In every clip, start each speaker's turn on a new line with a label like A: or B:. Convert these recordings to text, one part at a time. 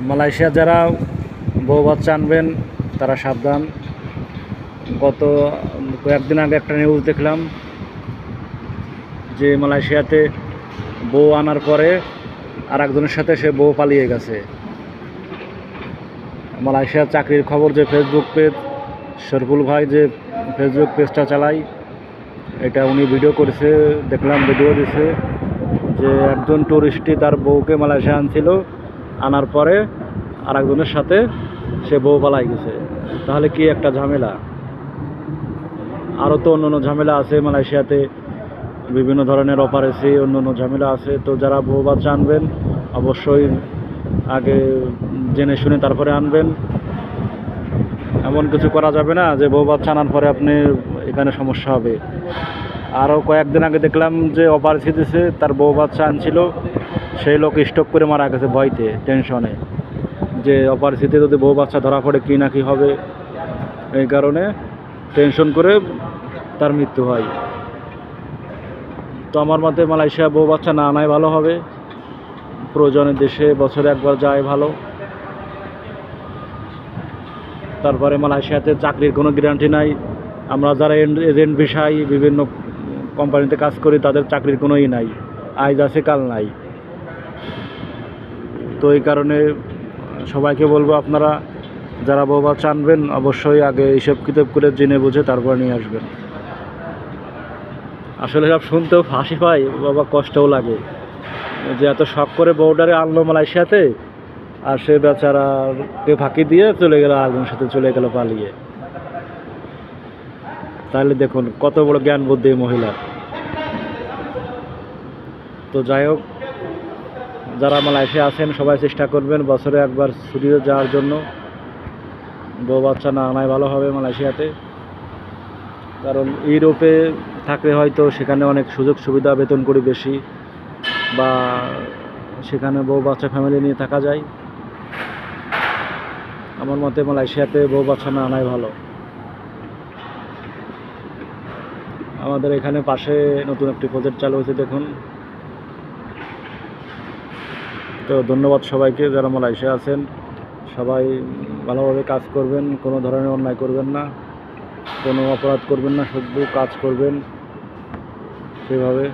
A: Malaysia যারা বউ বাচ্চা আনবেন তারা সাবধান। গত কয়েকদিন আগে একটা নিউজ দেখলাম যে মালয়েশিয়াতে বউ আনার পরে আর একজনের সাথে সে বউ পালিয়ে গেছে। মালয়েশিয়ার চাকরির খবর যে ফেসবুক পেজ, শরফুল ভাই যে ফেসবুক পেজটা চালায়, এটা উনি ভিডিও করেছে, দেখলাম ভিডিও দিছে যে একজন টুরিস্টই তার বউকে মালয়েশিয়া আনছিল, আনার পরে আর একজনের সাথে সে বউ পালাই গেছে। তাহলে কি একটা ঝামেলা। আরও তো অন্য অন্য ঝামেলা আছে মালয়েশিয়াতে, বিভিন্ন ধরনের অপারেশি অন্য অন্য ঝামেলা আছে। তো যারা বউ বাচ্চা আনবেন অবশ্যই আগে জেনে শুনে তারপরে আনবেন। এমন কিছু করা যাবে না যে বউ বাচ্চা আনার পরে আপনি এখানে সমস্যা হবে। আরও কয়েকদিন আগে দেখলাম যে অপারেশি দিছে, তার বউ বাচ্চা আনছিল, সেই লোক স্ট্রোক করে মারা গেছে ভয়তে, টেনশনে যে অপারেশিতে যদি বউ বাচ্চা ধরা পড়ে কী না কী হবে, এই কারণে টেনশন করে তার মৃত্যু হয়। তো আমার মতে মালয়েশিয়া বউ বাচ্চা না আনাই ভালো হবে। প্রয়োজনে দেশে বছরে একবার যায় ভালো। তারপরে মালয়েশিয়াতে চাকরির কোনো গ্যারান্টি নাই। আমরা যারা এজেন্ট ভিসায় বিভিন্ন কোম্পানিতে কাজ করি তাদের চাকরির কোনোই নাই, আজ আছে কাল নাই। তো এই কারণে সবাইকে বলবো আপনারা যারা বউ বাচ্চা আনবেন অবশ্যই আগে হিসেব কিতাব করে জেনে বুঝে তারপর নিয়ে আসবেন। আসলে সব শুনতেও হাসি পায় বাবা, কষ্টও লাগে যে এত শখ করে বউডারে আনলো মালয়েশিয়াতে, আর সে বেচারাকে ফাঁকি দিয়ে চলে গেল, আরেকজনের সাথে চলে গেল পালিয়ে। তাহলে দেখুন কত বড় জ্ঞান বুদ্ধি মহিলা। তো যাই হোক, যারা মালয়েশিয়া আছেন সবাই চেষ্টা করবেন বছরে একবার ছুটিতে যাওয়ার জন্য। বউ বাচ্চা না আনাই ভালো হবে মালয়েশিয়াতে, কারণ ইউরোপে থাকলে হয়তো সেখানে অনেক সুযোগ সুবিধা, বেতন করি বেশি, বা সেখানে বউ বাচ্চা ফ্যামিলি নিয়ে থাকা যায়। আমার মতে মালয়েশিয়াতে বউ বাচ্চা না আনাই ভালো। আমাদের এখানে পাশে নতুন একটি প্রজেক্ট চালু হয়েছে দেখুন। তো ধন্যবাদ সবাইকে যারা মালয়েশিয়া আছেন, সবাই ভালোভাবে কাজ করবেন, কোনো ধরনের অন্যায় করবেন না, কোনো অপরাধ করবেন না, শুধু কাজ করবেন সেভাবে।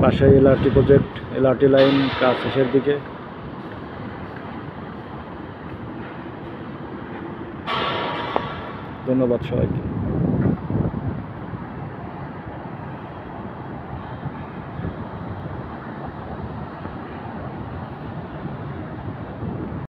A: পাশে এলআরটি প্রজেক্ট, এলআরটি লাইন কাজ শেষের দিকে। ধন্যবাদ সবাইকে।